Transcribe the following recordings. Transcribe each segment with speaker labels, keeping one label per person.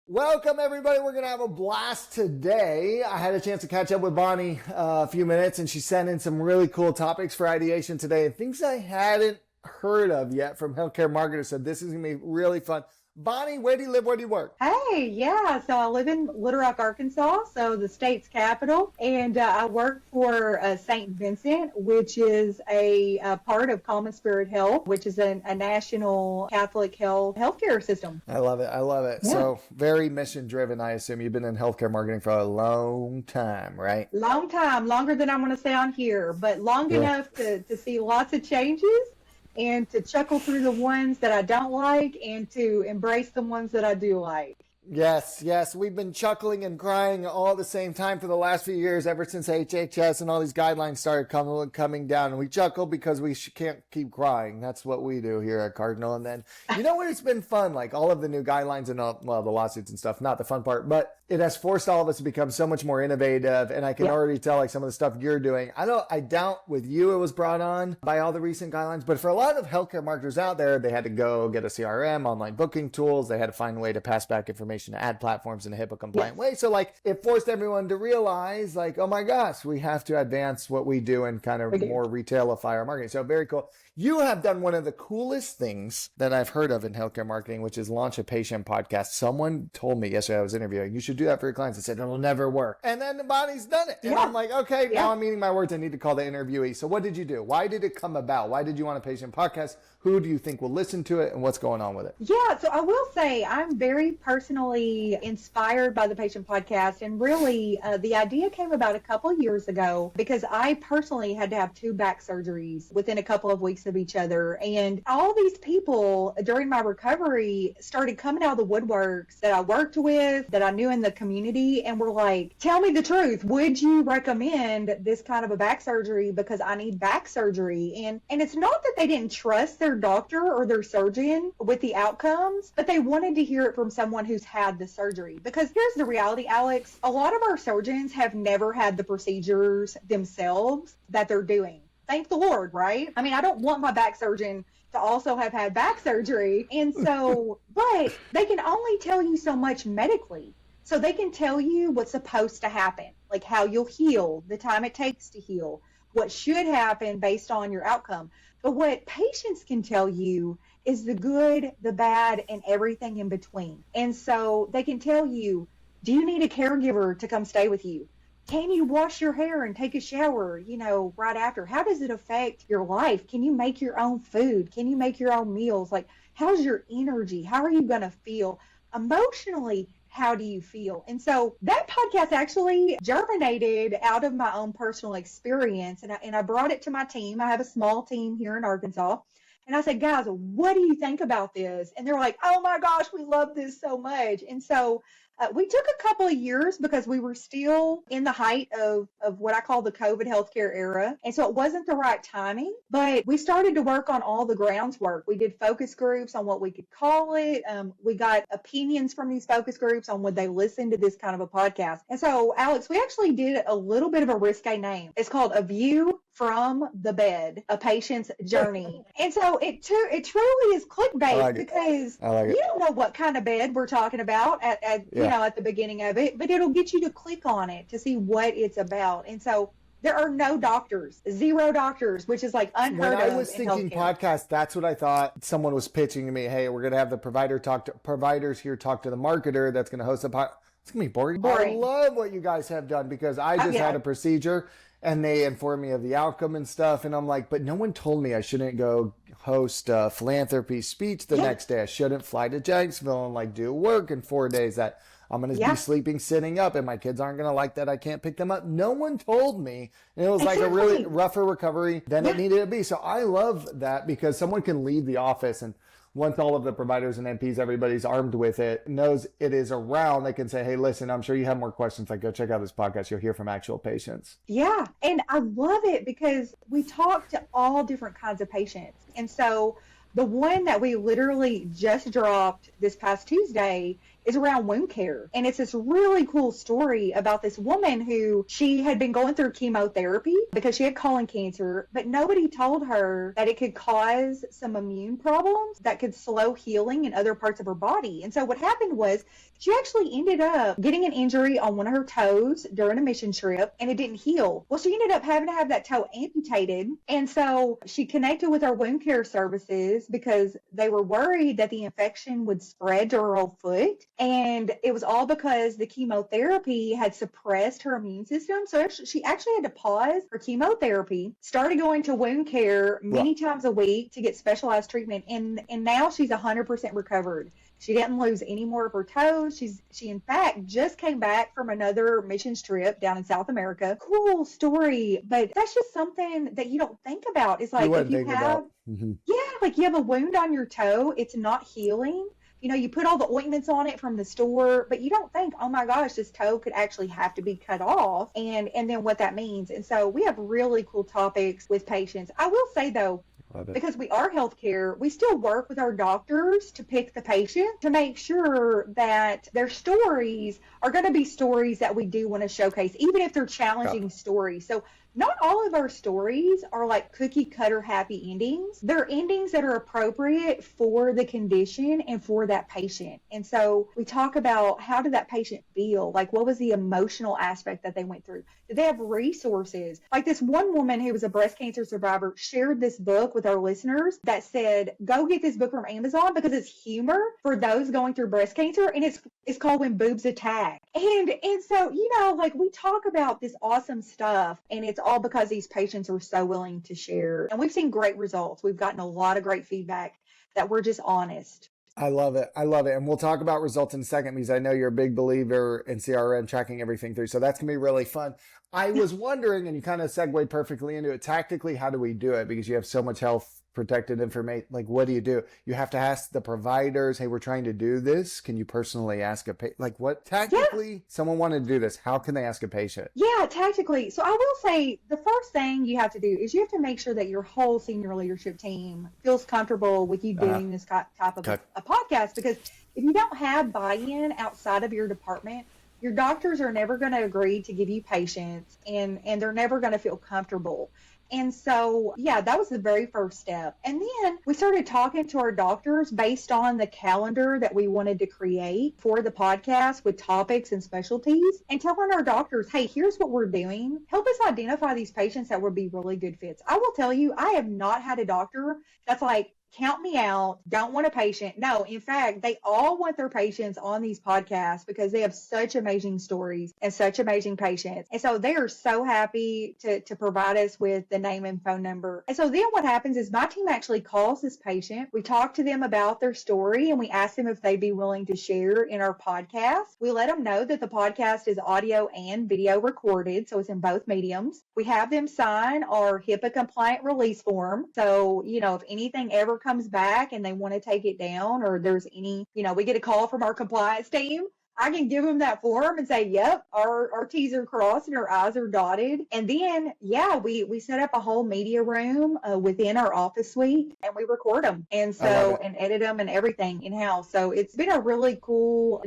Speaker 1: Welcome, everybody. We're going to have a blast today. I had a chance to catch up with Bonnie a few minutes, and she sent in some really cool topics for ideation today and things I hadn't heard of yet from healthcare marketers. So this is going to be really fun. Bonnie, where do you live? Where do you work?
Speaker 2: Hey, yeah. So I live in Little Rock, Arkansas, so the state's capital, and I work for St. Vincent, which is a part of Common Spirit Health, which is a national Catholic healthcare system.
Speaker 1: I love it. I love it.
Speaker 2: Yeah.
Speaker 1: So very mission driven. I assume you've been in healthcare marketing for a long time, right?
Speaker 2: Long time, longer than I'm going to say on here, but long enough to see lots of changes, and to chuckle through the ones that I don't like and to embrace the ones that I do like.
Speaker 1: Yes. We've been chuckling and crying all at the same time for the last few years, ever since HHS and all these guidelines started coming down. And we chuckle because we can't keep crying. That's what we do here at Cardinal. And then, you know what? It's been fun. Like all of the new guidelines and the lawsuits and stuff, not the fun part, but it has forced all of us to become so much more innovative. And I can already tell like some of the stuff you're doing. I doubt with you it was brought on by all the recent guidelines, but for a lot of healthcare marketers out there, they had to go get a CRM, online booking tools. They had to find a way to pass back information to ad platforms in a HIPAA compliant way. So like it forced everyone to realize like, oh my gosh, we have to advance what we do and kind of more retailify our marketing. So very cool. You have done one of the coolest things that I've heard of in healthcare marketing, which is launch a patient podcast. Someone told me yesterday I was interviewing, you should do that for your clients. I said, it'll never work. And then Bonnie's done it. And I'm like, okay, now I'm eating my words. I need to call the interviewee. So what did you do? Why did it come about? Why did you want a patient podcast? Who do you think will listen to it and what's going on with it?
Speaker 2: Yeah, so I will say I'm very personally inspired by the patient podcast. And really, the idea came about a couple of years ago because I personally had to have 2 back surgeries within a couple of weeks of each other. And all these people during my recovery started coming out of the woodworks that I worked with, that I knew in the community, and were like, tell me the truth. Would you recommend this kind of a back surgery? Because I need back surgery. And it's not that they didn't trust their doctor or their surgeon with the outcomes, but they wanted to hear it from someone who's had the surgery. Because here's the reality, Alex, a lot of our surgeons have never had the procedures themselves that they're doing. Thank the Lord, right? I mean, I don't want my back surgeon to also have had back surgery. And so, but they can only tell you so much medically. So they can tell you what's supposed to happen, like how you'll heal, the time it takes to heal, what should happen based on your outcome. But what patients can tell you is the good, the bad, and everything in between. And so they can tell you, do you need a caregiver to come stay with you? Can you wash your hair and take a shower, right after? How does it affect your life? Can you make your own food? Can you make your own meals? Like, how's your energy? How are you going to feel? Emotionally, how do you feel? And so that podcast actually germinated out of my own personal experience. And I brought it to my team. I have a small team here in Arkansas. And I said, guys, what do you think about this? And they're like, oh my gosh, we love this so much. And so we took a couple of years because we were still in the height of what I call the COVID healthcare era. And so it wasn't the right timing, but we started to work on all the groundwork. We did focus groups on what we could call it. We got opinions from these focus groups on would they listen to this kind of a podcast. And so, Alex, we actually did a little bit of a risque name. It's called A View from the Bed, A Patient's Journey. And so it truly is clickbait because you don't know what kind of bed we're talking about at the beginning of it, but it'll get you to click on it to see what it's about. And so there are no doctors, 0 doctors, which is like unheard of.
Speaker 1: When I was thinking podcast, that's what I thought. Someone was pitching to me, hey, we're going to have the providers here talk to the marketer that's going to host a podcast. It's going to be boring. I love what you guys have done because I just had a procedure and they informed me of the outcome and stuff. And I'm like, but no one told me I shouldn't go host a philanthropy speech the next day. I shouldn't fly to Jacksonville and do work in 4 days that I'm going to be sleeping sitting up and my kids aren't going to like that I can't pick them up. No one told me. And it was like a really rougher recovery than it needed to be. So I love that because someone can leave the office and once all of the providers and NPs, everybody's armed with it, knows it is around, they can say, hey, listen, I'm sure you have more questions. Go check out this podcast. You'll hear from actual patients.
Speaker 2: Yeah. And I love it because we talk to all different kinds of patients. And so the one that we literally just dropped this past Tuesday is around wound care. And it's this really cool story about this woman who she had been going through chemotherapy because she had colon cancer, but nobody told her that it could cause some immune problems that could slow healing in other parts of her body. And so what happened was she actually ended up getting an injury on one of her toes during a mission trip, and it didn't heal. Well, she ended up having to have that toe amputated. And so she connected with our wound care services because they were worried that the infection would spread to her whole foot. And it was all because the chemotherapy had suppressed her immune system. So she actually had to pause her chemotherapy, started going to wound care many times a week to get specialized treatment. And now she's 100% recovered. She didn't lose any more of her toes. She in fact just came back from another missions trip down in South America. Cool story, but that's just something that you don't think about. It's like if you have, like you have a wound on your toe, it's not healing. You know, you put all the ointments on it from the store, but you don't think, oh my gosh, this toe could actually have to be cut off, and then what that means. And so we have really cool topics with patients. I will say though, because we are healthcare, we still work with our doctors to pick the patient to make sure that their stories are going to be stories that we do want to showcase, even if they're challenging stories. So not all of our stories are like cookie cutter happy endings. They're endings that are appropriate for the condition and for that patient. And so we talk about, how did that patient feel? Like, what was the emotional aspect that they went through? Did they have resources? Like this one woman who was a breast cancer survivor shared this book with our listeners that said, go get this book from Amazon because it's humor for those going through breast cancer. And it's called When Boobs Attack. And so, you know, like we talk about this awesome stuff, and it's all because these patients are so willing to share. And we've seen great results. We've gotten a lot of great feedback that we're just honest.
Speaker 1: I love it. I love it. And we'll talk about results in a second because I know you're a big believer in CRM, tracking everything through. So that's going to be really fun. I was wondering, and you kind of segued perfectly into it, tactically, how do we do it? Because you have so much health protected information. Like, what do? You have to ask the providers, hey, we're trying to do this. Can you personally ask a patient? Like, what tactically, someone wanted to do this, how can they ask a patient?
Speaker 2: Yeah, tactically. So I will say the first thing you have to do is you have to make sure that your whole senior leadership team feels comfortable with you doing this type of a podcast, because if you don't have buy-in outside of your department, your doctors are never going to agree to give you patients, and they're never going to feel comfortable. And so, yeah, that was the very first step. And then we started talking to our doctors based on the calendar that we wanted to create for the podcast with topics and specialties, and telling our doctors, hey, here's what we're doing. Help us identify these patients that would be really good fits. I will tell you, I have not had a doctor that's like, count me out, don't want a patient. No, in fact, they all want their patients on these podcasts because they have such amazing stories and such amazing patients. And so they are so happy to provide us with the name and phone number. And so then what happens is my team actually calls this patient. We talk to them about their story, and we ask them if they'd be willing to share in our podcast. We let them know that the podcast is audio and video recorded, so it's in both mediums. We have them sign our HIPAA compliant release form. So, you know, if anything ever comes back and they want to take it down, or there's any, you know, we get a call from our compliance team, I can give them that form and say, yep, our T's are crossed and our I's are dotted. And then, yeah, we set up a whole media room within our office suite, and we record them. And so, and edit them and everything in-house. So it's been a really cool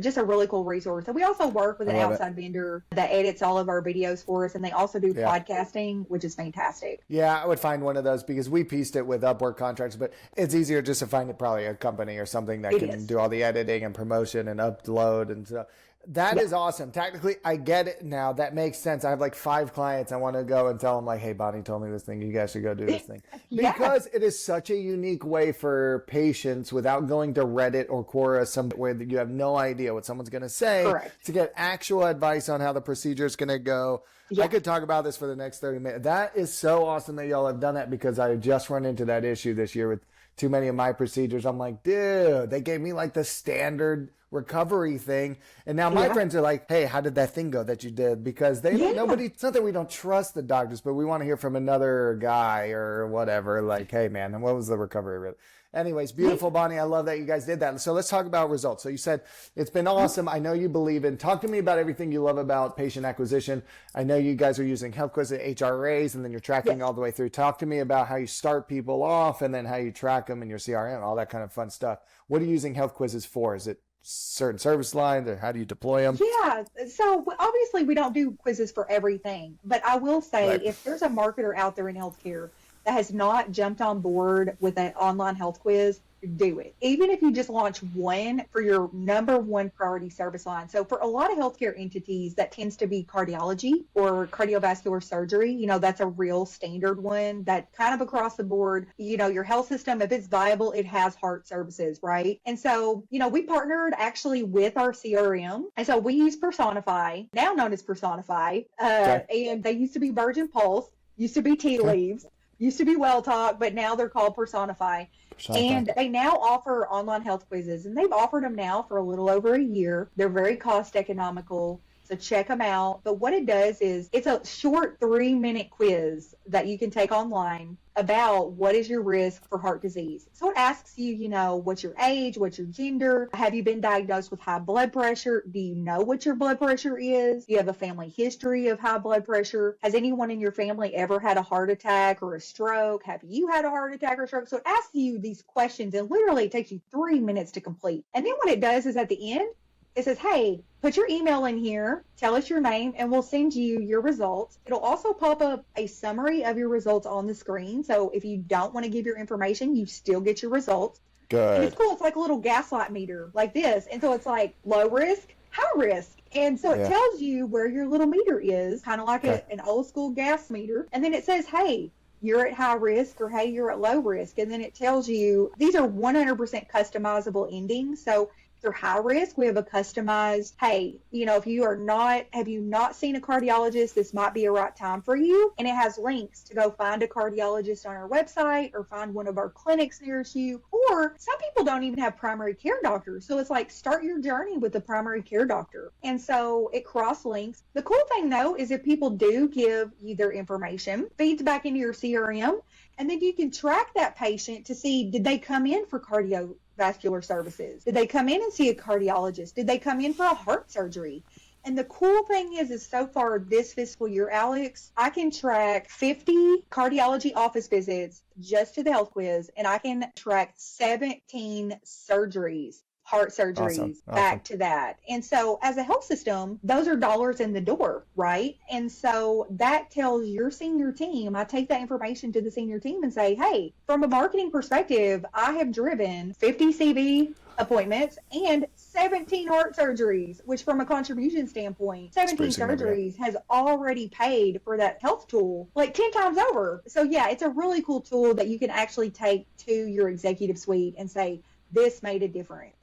Speaker 2: resource. And we also work with an outside vendor that edits all of our videos for us. And they also do podcasting, which is fantastic.
Speaker 1: Yeah, I would find one of those because we pieced it with Upwork contracts, but it's easier just to find probably a company or something that can do all the editing and promotion and upload and stuff. That is awesome. Technically, I get it now. That makes sense. I have like 5 clients. I want to go and tell them like, hey, Bonnie told me this thing. You guys should go do this thing. Because it is such a unique way for patients, without going to Reddit or Quora, somewhere that you have no idea what someone's going to say, to get actual advice on how the procedure is going to go. I could talk about this for the next 30 minutes. That is so awesome that y'all have done that, because I just run into that issue this year with too many of my procedures. I'm like, dude, they gave me like the standard recovery thing, and now my friends are like, hey, how did that thing go that you did? Because they nobody, it's not that we don't trust the doctors, but we want to hear from another guy or whatever, like, hey man, and what was the recovery rate? Anyways, beautiful, Bonnie. I love that you guys did that. So let's talk about results. So you said it's been awesome. I know you believe in. Talk to me about everything you love about patient acquisition. I know you guys are using HealthQuest at HRAs, and then you're tracking all the way through. Talk to me about how you start people off, and then how you track them in your CRM, all that kind of fun stuff. What are you using health quizzes for? Is it certain service lines, or how do you deploy them?
Speaker 2: Yeah, so obviously we don't do quizzes for everything, but I will say
Speaker 1: Right.
Speaker 2: if there's a marketer out there in healthcare that has not jumped on board with an online health quiz, do it. Even if you just launch one for your number one priority service line. So for a lot of healthcare entities, that tends to be cardiology or cardiovascular surgery. That's a real standard one that kind of across the board, your health system, if it's viable, it has heart services, right? And so, we partnered actually with our CRM. And so we use Personify, now known as Personify. And they used to be Virgin Pulse, used to be Tea Leaves, used to be Well Talk, but now they're called Personify. And they now offer online health quizzes, and they've offered them now for a little over a year. They're very cost economical, so check them out. But what it does is it's a short 3-minute quiz that you can take online about what is your risk for heart disease. So it asks you, what's your age, what's your gender, have you been diagnosed with high blood pressure, do you know what your blood pressure is, do you have a family history of high blood pressure, has anyone in your family ever had a heart attack or a stroke, have you had a heart attack or stroke? So it asks you these questions, and literally it takes you 3 minutes to complete. And then what it does is at the end, it says, hey, put your email in here, tell us your name, and we'll send you your results. It'll also pop up a summary of your results on the screen. So if you don't want to give your information, you still get your results.
Speaker 1: Good.
Speaker 2: And it's cool. It's like a little gaslight meter like this. And so it's like low risk, high risk. And so it tells you where your little meter is, kind of like an old school gas meter. And then it says, hey, you're at high risk, or hey, you're at low risk. And then it tells you these are 100% customizable endings. So they're high risk. We have a customized, hey, if you have you not seen a cardiologist, this might be a right time for you. And it has links to go find a cardiologist on our website or find one of our clinics nearest you. Or some people don't even have primary care doctors. So it's like, start your journey with a primary care doctor. And so it cross links. The cool thing though, is if people do give you their information, feeds back into your CRM, and then you can track that patient to see, did they come in for cardiovascular services? Did they come in and see a cardiologist? Did they come in for a heart surgery? And the cool thing is so far this fiscal year, Alex, I can track 50 cardiology office visits just to the health quiz, and I can track 17 surgeries, heart surgeries, back to that. And so as a health system, those are dollars in the door, right? And so that tells your senior team, I take that information to the senior team and say, hey, from a marketing perspective, I have driven 50 CV appointments and 17 heart surgeries, which from a contribution standpoint, 17 surgeries has already paid for that health tool like 10 times over. So yeah, it's a really cool tool that you can actually take to your executive suite and say, this made a difference.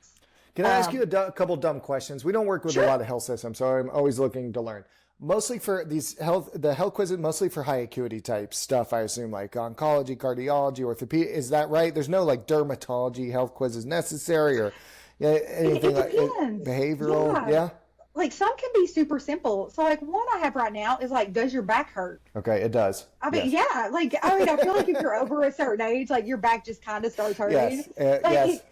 Speaker 1: Can I ask you a couple dumb questions? We don't work with a lot of health systems, so I'm always looking to learn. Mostly for the health quizzes, mostly for high acuity type stuff, I assume, like oncology, cardiology, orthopedic. Is that right? There's no like dermatology health quizzes necessary, or anything like behavioral? Yeah.
Speaker 2: Like some can be super simple. So like one I have right now is like, does your back hurt?
Speaker 1: Okay, it does.
Speaker 2: I mean, I feel like if you're over a certain age, like your back just kind of starts hurting.
Speaker 1: Yes.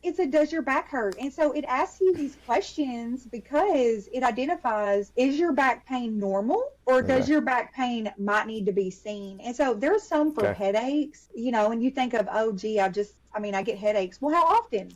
Speaker 2: It's a does your back hurt? And so it asks you these questions because it identifies, is your back pain normal, or does your back pain might need to be seen? And so there's some for headaches, and you think of, oh gee, I get headaches. Well, how often,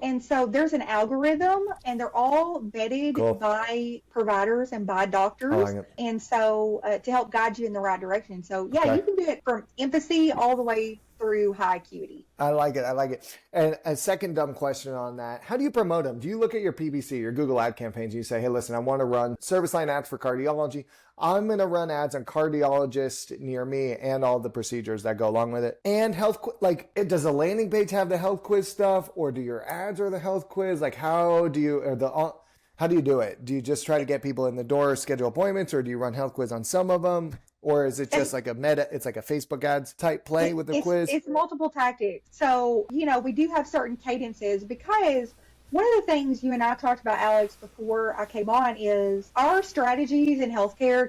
Speaker 2: And so there's an algorithm, and they're all vetted by providers and by doctors. And so to help guide you in the right direction. So you can do it from infancy all the way through high acuity.
Speaker 1: I like it. And a second dumb question on that. How do you promote them? Do you look at your PPC, your Google ad campaigns, and you say, hey, listen, I want to run service line ads for cardiology. I'm going to run ads on cardiologists near me and all the procedures that go along with it. And does the landing page have the health quiz stuff, or do your ads are the health quiz? Like how do you do it? Do you just try to get people in the door, schedule appointments, or do you run health quiz on some of them? Or is it just like it's like a Facebook ads type play with the quiz?
Speaker 2: It's multiple tactics. So, we do have certain cadences because one of the things you and I talked about, Alex, before I came on is our strategies in healthcare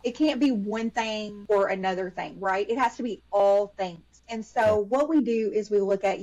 Speaker 2: it can't be one thing or another thing, right? It has to be all things. And so what we do is we look at,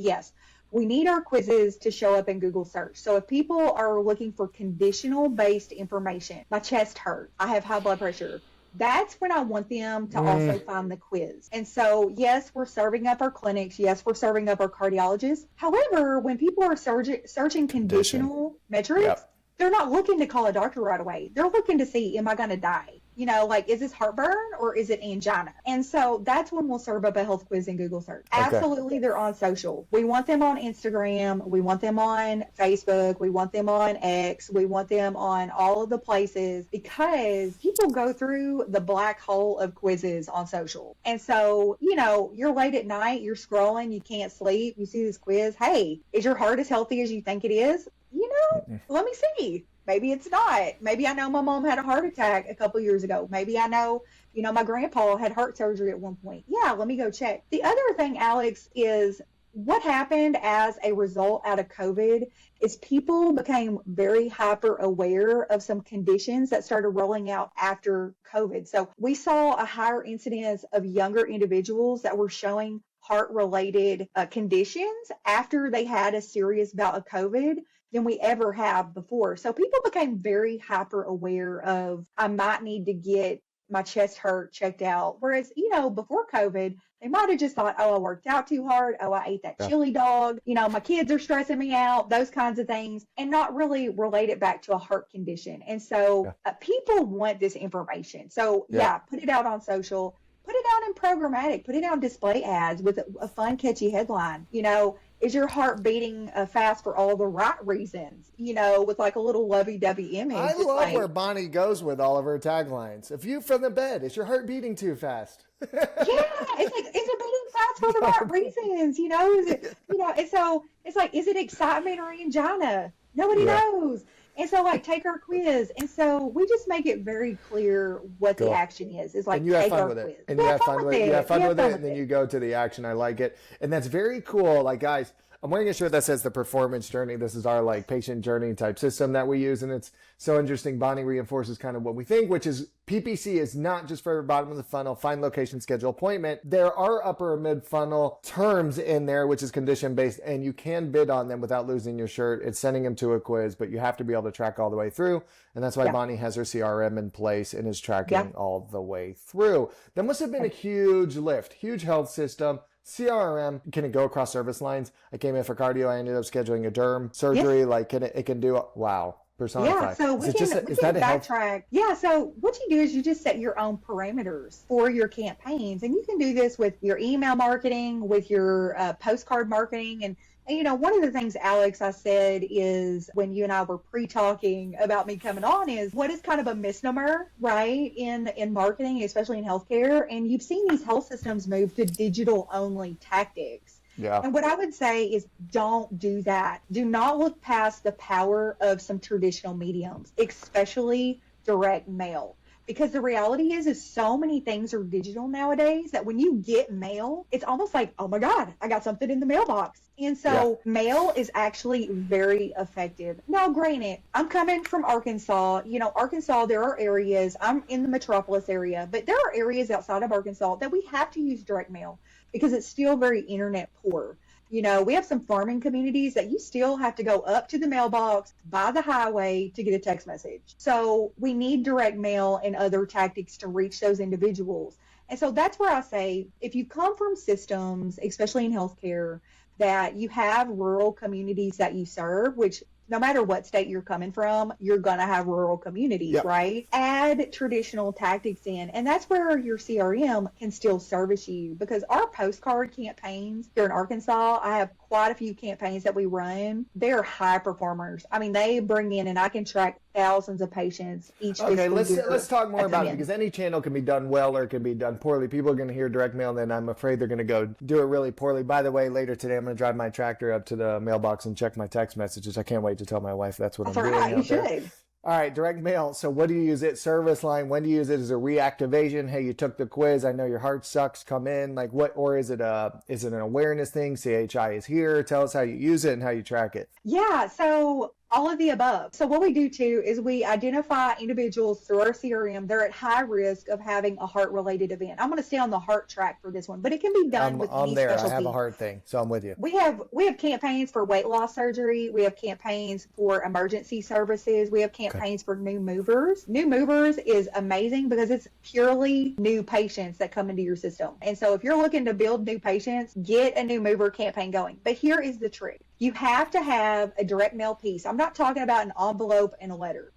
Speaker 2: we need our quizzes to show up in Google search. So if people are looking for conditional based information, my chest hurt, I have high blood pressure, that's when I want them to also find the quiz. And so, yes, we're serving up our clinics. Yes, we're serving up our cardiologists. However, when people are searching conditional metrics,
Speaker 1: Yep.
Speaker 2: they're not looking to call a doctor right away. They're looking to see, am I going to die? You know, like, is this heartburn or is it angina? And so that's when we'll serve up a health quiz in Google search.
Speaker 1: Okay.
Speaker 2: Absolutely, they're on social. We want them on Instagram. We want them on Facebook. We want them on X. We want them on all of the places because people go through the black hole of quizzes on social. And so, you know, you're late at night, you're scrolling, you can't sleep, you see this quiz. Hey, is your heart as healthy as you think it is? You know, let me see. Maybe it's not. Maybe I know my mom had a heart attack a couple years ago. Maybe I know, you know, my grandpa had heart surgery at one point. Yeah, let me go check. The other thing, Alex, is what happened as a result out of COVID is people became very hyper aware of some conditions that started rolling out after COVID. So we saw a higher incidence of younger individuals that were showing heart-related conditions after they had a serious bout of COVID than we ever have before. So people became very hyper aware of, I might need to get my chest hurt checked out. Whereas, you know, before COVID, they might have just thought, oh, I worked out too hard. Oh, I ate that chili dog. You know, my kids are stressing me out, those kinds of things, and not really relate it back to a heart condition. And so people want this information. So put it out on social, put it out in programmatic, put it out in display ads with a fun, catchy headline. You know, is your heart beating fast for all the right reasons? You know, with like a little lovey-dovey image.
Speaker 1: I love where Bonnie goes with all of her taglines. A view from the bed. Is your heart beating too fast?
Speaker 2: Yeah, it's like, is it beating fast for the right reasons? You know, is it, you know, and so it's like, is it excitement or angina? Nobody knows. And so, like, take our quiz. And so we just make it very clear what the action is. It's like,
Speaker 1: and you have
Speaker 2: take
Speaker 1: fun
Speaker 2: our
Speaker 1: with
Speaker 2: quiz.
Speaker 1: it. And you have fun with it. You have fun with it, and then you go to the action. I like it. And that's very cool. Like, guys, I'm wearing a shirt that says the performance journey. This is our, like, patient journey type system that we use. And it's so interesting. Bonnie reinforces kind of what we think, which is PPC is not just for bottom of the funnel, find location, schedule appointment. There are upper and mid funnel terms in there, which is condition based, and you can bid on them without losing your shirt. It's sending them to a quiz, but you have to be able to track all the way through. And that's why Bonnie has her CRM in place and is tracking all the way through. That must have been a huge lift, huge health system. CRM, can it go across service lines? I came in for cardio. I ended up scheduling a derm surgery. Like, it can do, wow. Personified.
Speaker 2: Yeah, so we can backtrack. Yeah, so what you do is you just set your own parameters for your campaigns, and you can do this with your email marketing, with your postcard marketing, and you know, one of the things, Alex, I said is when you and I were pre-talking about me coming on is what is kind of a misnomer, right, in marketing, especially in healthcare, and you've seen these health systems move to digital-only tactics.
Speaker 1: Yeah.
Speaker 2: And what I would say is don't do that. Do not look past the power of some traditional mediums, especially direct mail. Because the reality is so many things are digital nowadays that when you get mail, it's almost like, oh my God, I got something in the mailbox. And so mail is actually very effective. Now, granted, I'm coming from Arkansas. You know, Arkansas, there are areas, I'm in the metropolis area, but there are areas outside of Arkansas that we have to use direct mail because it's still very internet poor. You know, we have some farming communities that you still have to go up to the mailbox by the highway to get a text message. So we need direct mail and other tactics to reach those individuals. And so that's where I say, if you come from systems, especially in healthcare, that you have rural communities that you serve, which no matter what state you're coming from, you're going to have rural communities, right? Add traditional tactics in, and that's where your CRM can still service you, because our postcard campaigns here in Arkansas, I have quite a few campaigns that we run. They're high performers. I mean, they bring in, and I can track thousands of patients each fiscal year.
Speaker 1: Let's talk more about it, because any channel can be done well or it can be done poorly. People are going to hear direct mail, and then I'm afraid they're going to go do it really poorly. By the way, later today, I'm going to drive my tractor up to the mailbox and check my text messages. I can't wait to tell my wife that's what I'm doing out there. All right, direct mail. So what do you use it? Service line. When do you use it? Is it reactivation? Hey, you took the quiz. I know your heart sucks. Come in. Like what? Or is it an awareness thing? CHI is here. Tell us how you use it and how you track it.
Speaker 2: Yeah. So All of the above. So what we do too is we identify individuals through our CRM. They're at high risk of having a heart-related event. I'm going to stay on the heart track for this one, but it can be done with any specialty.
Speaker 1: I have a heart thing, so I'm with you.
Speaker 2: We have campaigns for weight loss surgery. We have campaigns for emergency services. We have campaigns for new movers. New movers is amazing because it's purely new patients that come into your system. And so if you're looking to build new patients, get a new mover campaign going. But here is the trick. You have to have a direct mail piece. I'm not talking about an envelope and a letter.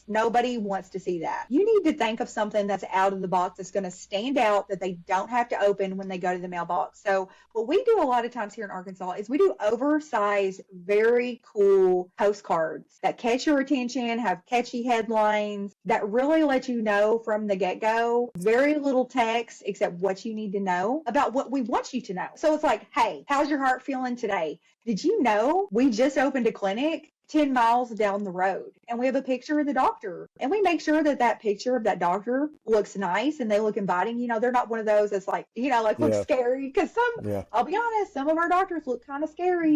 Speaker 2: Nobody wants to see that. You need to think of something that's out of the box that's going to stand out that they don't have to open when they go to the mailbox. So what we do a lot of times here in Arkansas is we do oversized, very cool postcards that catch your attention, have catchy headlines that really let you know from the get-go, very little text except what you need to know about what we want you to know. So it's like, hey, how's your heart feeling today? Did you know we just opened a clinic 10 miles down the road, and we have a picture of the doctor, and we make sure that picture of that doctor looks nice and they look inviting. You know, they're not one of those that's like, look scary, because I'll be honest, some of our doctors look kind of scary.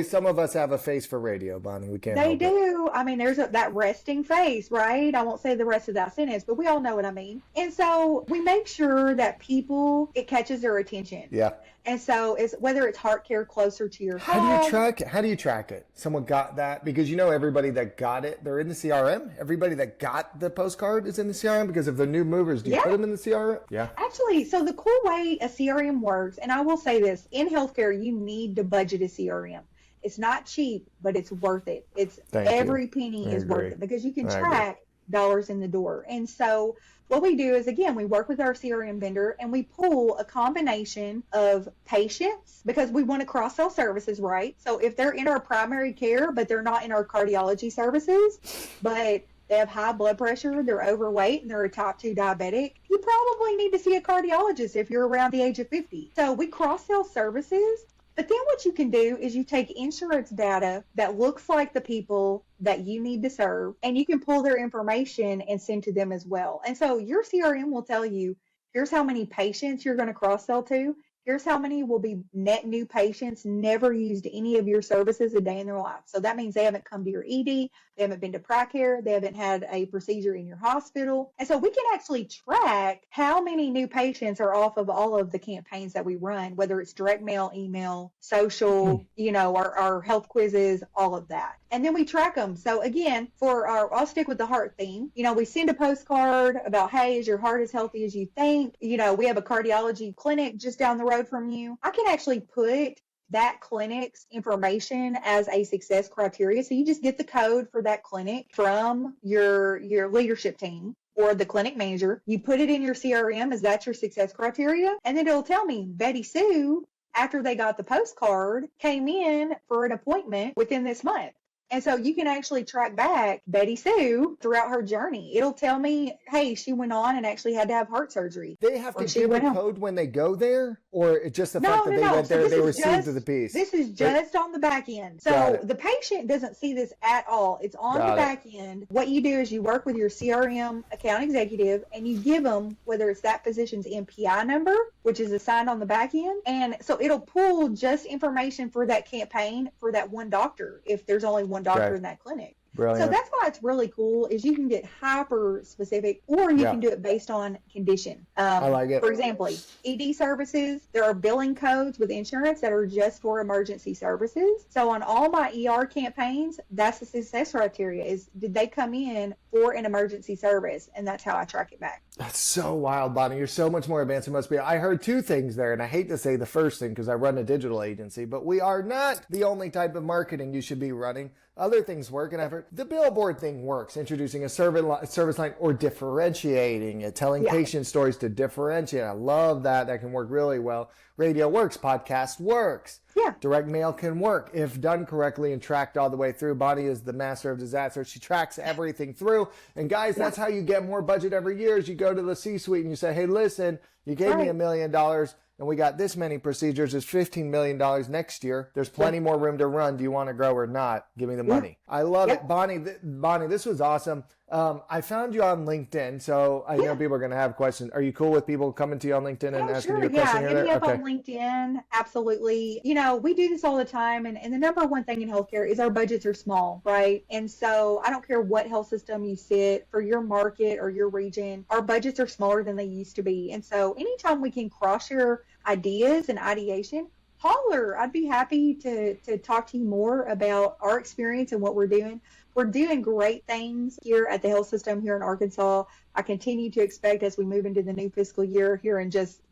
Speaker 1: Some of us have a face for radio, Bonnie. We can't.
Speaker 2: They do. I mean, there's that resting face, right? I won't say the rest of that sentence, but we all know what I mean. And so we make sure that it catches their attention.
Speaker 1: Yeah.
Speaker 2: And so whether it's heart care closer to your home.
Speaker 1: How do you track it? Someone got that? Because everybody that got it, they're in the CRM. Everybody that got the postcard is in the CRM because of the new movers. Do you put them in the CRM? Yeah.
Speaker 2: Actually, so the cool way a CRM works, and I will say this, in healthcare, you need to budget a CRM. It's not cheap, but it's worth it. Every penny is worth it because you can track dollars in the door. And so what we do is, again, we work with our CRM vendor and we pull a combination of patients because we want to cross-sell services, right? So if they're in our primary care, but they're not in our cardiology services, but they have high blood pressure, they're overweight, and they're a type 2 diabetic, you probably need to see a cardiologist if you're around the age of 50. So we cross-sell services. But then what you can do is you take insurance data that looks like the people that you need to serve, and you can pull their information and send to them as well. And so your CRM will tell you, here's how many patients you're going to cross-sell to. Here's how many will be net new patients, never used any of your services a day in their life. So that means they haven't come to your ED, they haven't been to PriCare, they haven't had a procedure in your hospital. And so we can actually track how many new patients are off of all of the campaigns that we run, whether it's direct mail, email, social, our health quizzes, all of that. And then we track them. So again, I'll stick with the heart theme. We send a postcard about, hey, is your heart as healthy as you think? We have a cardiology clinic just down the road from you. I can actually put that clinic's information as a success criteria. So you just get the code for that clinic from your leadership team or the clinic manager. You put it in your CRM as that's your success criteria. And then it'll tell me Betty Sue, after they got the postcard, came in for an appointment within this month. And so you can actually track back Betty Sue throughout her journey. It'll tell me, hey, she went on and actually had to have heart surgery.
Speaker 1: They have to give a code when they go there? Or it's just the fact that they went there, they received the piece?
Speaker 2: This is just on the back end. So the patient doesn't see this at all. It's on the back end. What you do is you work with your CRM account executive and you give them, whether it's that physician's MPI number, which is assigned on the back end. And so it'll pull just information for that campaign for that one doctor if there's only one doctor in that clinic.
Speaker 1: Brilliant.
Speaker 2: So that's why it's really cool is you can get hyper specific or you can do it based on condition.
Speaker 1: I like it.
Speaker 2: For example, ED services, there are billing codes with insurance that are just for emergency services. So on all my ER campaigns, that's the success criteria is did they come in for an emergency service? And that's how I track it back.
Speaker 1: That's so wild, Bonnie. You're so much more advanced than most people. I heard two things there, and I hate to say the first thing because I run a digital agency, but we are not the only type of marketing you should be running. Other things work, and I've heard the billboard thing works, introducing a service line or differentiating it, telling patient stories to differentiate. I love that. That can work really well. Radio works. Podcast works.
Speaker 2: Yeah.
Speaker 1: Direct mail can work if done correctly and tracked all the way through. Bonnie is the master of disaster. She tracks everything through. And guys, that's how you get more budget every year is you go to the C-suite and you say, hey, listen, you gave me $1 million and we got this many procedures. It's $15 million next year. There's plenty more room to run. Do you want to grow or not? Give me the money. I love it. Bonnie, this was awesome. I found you on LinkedIn, so I know people are going to have questions. Are you cool with people coming to you on LinkedIn and asking you a question here?
Speaker 2: Hit me up on LinkedIn. Absolutely. We do this all the time. And the number one thing in healthcare is our budgets are small, right? And so I don't care what health system you sit for your market or your region, our budgets are smaller than they used to be. And so anytime we can cross your ideas and ideation, holler. I'd be happy to talk to you more about our experience and what we're doing. We're doing great things here at the health system here in Arkansas. I continue to expect as we move into the new fiscal year here in just,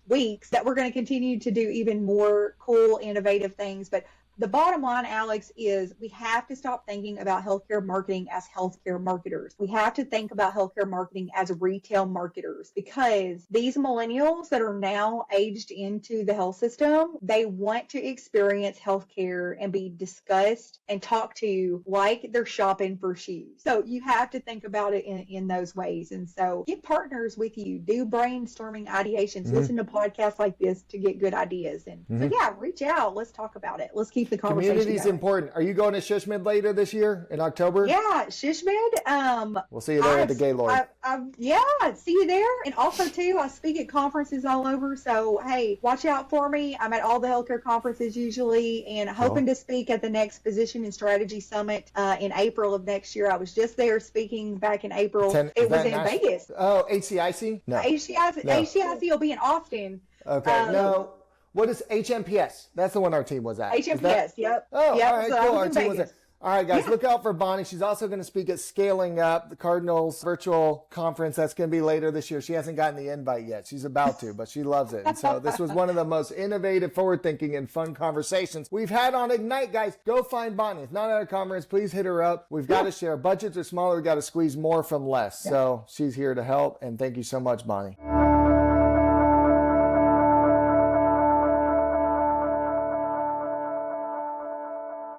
Speaker 2: weeks, that we're going to continue to do even more cool, innovative things. But the bottom line, Alex, is we have to stop thinking about healthcare marketing as healthcare marketers. We have to think about healthcare marketing as retail marketers, because these millennials that are now aged into the health system, they want to experience healthcare and be discussed and talked to like they're shopping for shoes. So you have to think about it in those ways. And so get partners with you, do brainstorming ideations, listen to podcasts like this to get good ideas. And so reach out. Let's talk about it. Let's keep the conversation
Speaker 1: Community is
Speaker 2: going.
Speaker 1: important. Are you going to Shishmid later this year in October?
Speaker 2: Yeah, Shishmid.
Speaker 1: We'll see you there at the Gaylord.
Speaker 2: See you there. And also, too, I speak at conferences all over. So, hey, watch out for me. I'm at all the healthcare conferences usually, and hoping to speak at the next Physician and Strategy Summit in April of next year. I was just there speaking back in April. It was in Vegas.
Speaker 1: Oh, HCIC? No.
Speaker 2: HCIC will be in Austin.
Speaker 1: Okay, no. What is HMPS? That's the one our team was at.
Speaker 2: HMPS, yep.
Speaker 1: Oh,
Speaker 2: yep.
Speaker 1: all right,
Speaker 2: So
Speaker 1: cool.
Speaker 2: I
Speaker 1: Our
Speaker 2: was
Speaker 1: team
Speaker 2: in
Speaker 1: was
Speaker 2: Vegas.
Speaker 1: at. All right, guys, look out for Bonnie. She's also going to speak at Scaling Up, the Cardinal's virtual conference. That's going to be later this year. She hasn't gotten the invite yet. She's about to, but she loves it. And so this was one of the most innovative, forward-thinking, and fun conversations we've had on Ignite, guys. Go find Bonnie. If not at a conference, please hit her up. We've got to share. Budgets are smaller. We've got to squeeze more from less. So she's here to help. And thank you so much, Bonnie.